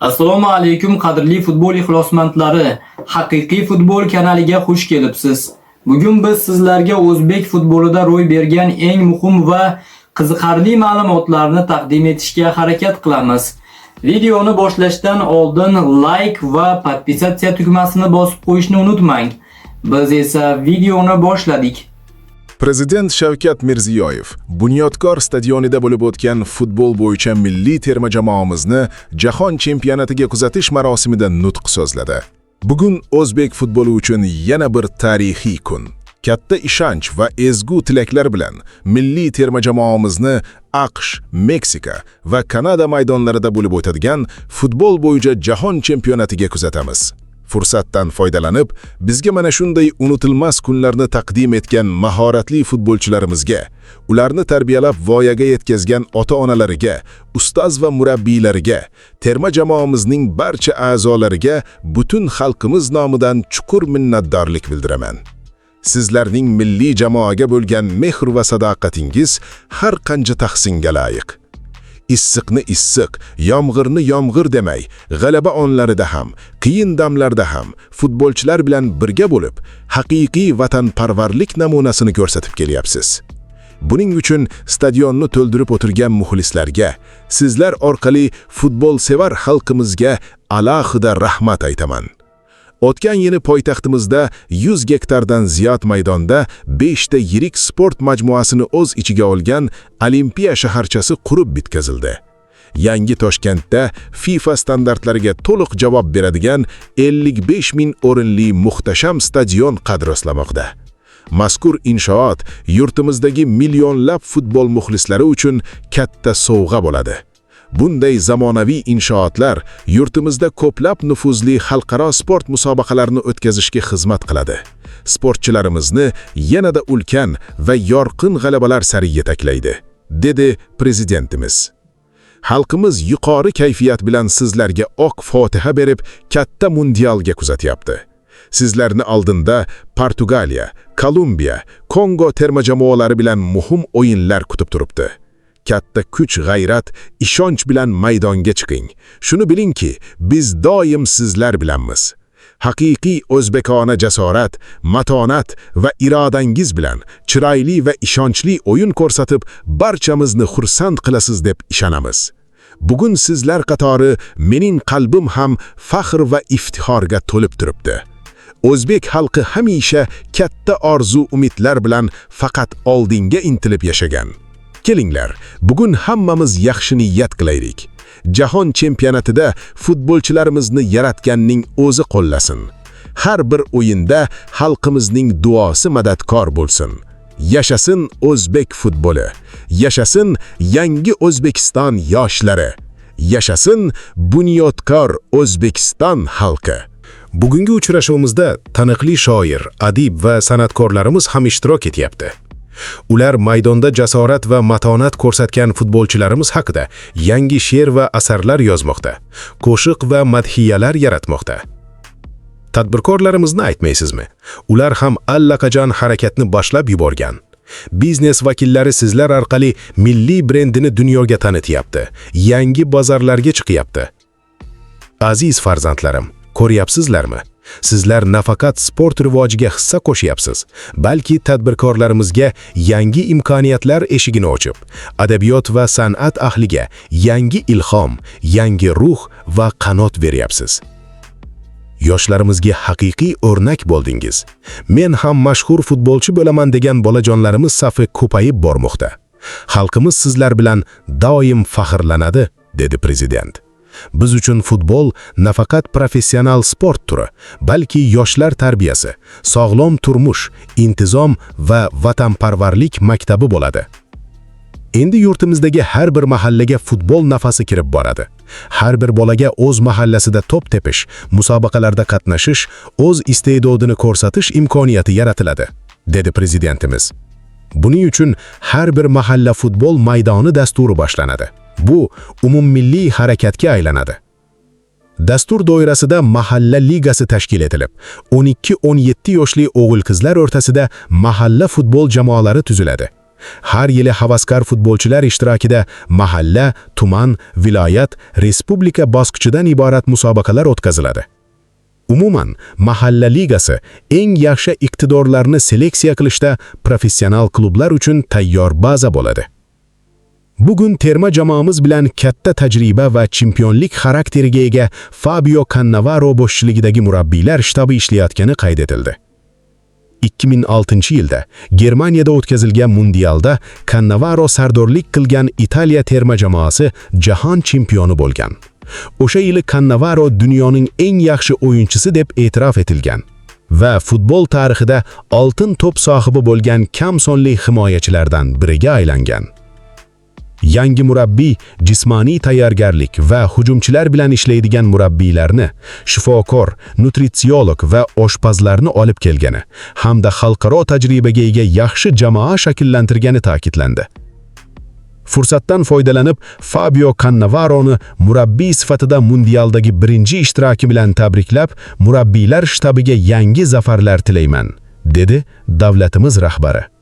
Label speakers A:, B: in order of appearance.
A: Assalomu alaykum qadrli futbol ixlosmandlari. Haqiqiy futbol kanaliga xush kelibsiz. Bugun biz sizlarga o'zbek futbolida ro'y bergan eng muhim va qiziqarli ma'lumotlarni taqdim etishga harakat qilamiz. Videoni boshlashdan oldin like va podpisatsiya tugmasini bosib qo'yishni unutmang. Biz esa videoni boshladik.
B: Prezident Shavkat Mirziyoyev Bunyodkor stadionida bo'lib o'tgan futbol bo'yicha milliy terma jamoamizni jahon chempionatiga kuzatish marosimida nutq so'zladi. Bugun o'zbek futboli uchun yana bir tarixiy kun. Katta ishonch va ezgu tilaklar bilan milliy terma jamoamizni AQSh, Meksika va Kanada maydonlarida bo'lib o'tadigan futbol bo'yicha jahon chempionatiga kuzatamiz. Fursatdan foydalanib, bizga mana shunday unutilmas kunlarni taqdim etgan mahoratli futbolchilarimizga, ularni tarbiyalab voyaga yetkazgan ota-onalariga, ustoz va murabbiylariga, terma jamoamizning barcha a'zolariga butun xalqimiz nomidan chuqur minnatdorlik bildiraman. Sizlarning milliy jamoaga bo'lgan mehr va sadoqatingiz har qancha tahsinga loyiq. Issiqni issiq, yomg'irni yomg'ir demay, g'alaba onlarida ham, qiyin damlarda ham futbolchilar bilan birga bo'lib, haqiqiy vatanparvarlik namunasini ko'rsatib kelyapsiz. Buning uchun stadionni to'ldirib o'tirgan muxlislarga, sizlar orqali futbol sevar xalqimizga alohida rahmat aytaman. O'tgan yili poytaxtimizda 100 gektardan ziyod maydonda 5 ta yirik sport majmuasini o'z ichiga olgan Olimpiya shaharchasi qurib bitkazildi. Yangi Toshkentda FIFA standartlariga to'liq javob beradigan 55 ming o'rinli muhtasham stadion qad rostlamoqda. Mazkur inshoot yurtimizdagi millionlab futbol muxlislari uchun katta sovg'a bo'ladi. Bunday zamonaviy inshootlar yurtimizda ko'plab nufuzli xalqaro sport musobaqalarini o'tkazishga xizmat qiladi. Sportchilarimizni yanada ulkan va yorqin g'alabalar sari yetaklaydi, dedi prezidentimiz. Xalqimiz yuqori kayfiyat bilan sizlarga oq fotiha berib, katta mundialga kuzatyapti. Sizlarni oldinda Portugaliya, Kolumbiya, Kongo terma jamoalari bilan muhim o'yinlar kutib turibdi. Katta kuch, g'ayrat, ishonch bilan maydonga chiqing. Shuni bilingki, biz doim sizlar bilanmiz. Haqiqiy o'zbekona jasorat, matonat va irodangiz bilan chiroyli va ishonchli o'yin ko'rsatib, barchamizni xursand qilasiz deb ishonamiz. Bugun sizlar qatori mening qalbim ham faxr va iftixorga to'lib turibdi. O'zbek xalqi hamisha katta orzu umidlar bilan faqat oldinga intilib yashagan. Kelinglar, bugun hammamiz yaxshi niyat qilaylik. Jahon chempionatida futbolchilarimizni yaratganning o'zi qo'llasin. Har bir o'yinda xalqimizning duosi madadkor bo'lsin. Yashasin o'zbek futboli. Yashasin yangi O'zbekiston yoshlari. Yashasin Bunyodkor O'zbekiston xalqi. Bugungi uchrashuvimizda taniqli shoir, adib va san'atkorlarimiz ham ishtirok etyapti. Ular maydonda jasorat va matonat ko'rsatgan futbolchilarimiz haqida yangi she'r va asarlar yozmoqda, qo'shiq va madhiyalar yaratmoqda. Tadbirkorlarimizni aytmaysizmi? Ular ham allaqachon harakatni boshlab yuborgan. Biznes vakillari sizlar orqali milliy brendini dunyoga tanityapti, yangi bozorlarga chiqyapti. Aziz farzandlarim, ko'ryapsizlarmi? Sizlar nafaqat sport rivojiga hissa qo'shyapsiz, balki tadbirkorlarimizga yangi imkoniyatlar eshigini ochib, adabiyot va san'at ahliga yangi ilhom, yangi ruh va qanot beryapsiz. Yoshlarimizga haqiqiy o'rnak bo'ldingiz. Men ham mashhur futbolchi bo'laman degan bolajonlarimiz safi ko'payib bormoqda. Xalqimiz sizlar bilan doim faxrlanadi, dedi prezident. Biz uchun futbol nafaqat professional sport turi, balki yoshlar tarbiyasi, sog'lom turmush, intizom va vatanparvarlik maktabi bo'ladi. Endi yurtimizdagi har bir mahallaga futbol nafasi kirib boradi. Har bir bolaga o'z mahallasida to'p tepish, musobaqalarda qatnashish, o'z iste'dodini ko'rsatish imkoniyati yaratiladi, dedi prezidentimiz. Buning uchun har bir mahalla futbol maydoni dasturi boshlanadi. Bu umummilliy harakatga aylanadi. Dastur doirasida mahalla ligasi tashkil etilib, 12-17 yoshli o'g'il-qizlar o'rtasida mahalla futbol jamoalari tuziladi. Har yili havaskor futbolchilar ishtirokida mahalla, tuman, viloyat, respublika bosqichidan iborat musobaqalar o'tkaziladi. Umuman, mahalla ligasi eng yaxshi iqtidorlarni seleksiya qilishda professional klublar uchun tayyor baza bo'ladi. Bugun terma jamoamiz bilan katta tajriba va chempionlik xarakteriga ega Fabio Cannavaro boshchiligidagi murabbiylar shtabi ishlayotgani qayd etildi. 2006-yilda Germaniyada o'tkazilgan mundialda Cannavaro sardorlik qilgan Italiya terma jamoasi jahon chempioni bo'lgan. O'sha yili Cannavaro dunyoning eng yaxshi o'yinchisi deb e'tirof etilgan va futbol tarixida oltin to'p sohibi bo'lgan kam sonli himoyachilardan biriga aylangan. Yangi murabbiy jismoniy tayyorgarlik va hujumchilar bilan ishlaydigan murabbiylarni, shifokor, nutritsiolog va oshpazlarni olib kelgani hamda xalqaro tajribaga ega yaxshi jamoa shakllantirgani ta'kidlandi. Fursatdan foydalanib, Fabio Cannavaroni murabbiy sifatida mundialdagi birinchi ishtiroki bilan tabriklab, murabbiylar shtabiga yangi zafarlar tilayman, dedi davlatimiz rahbari.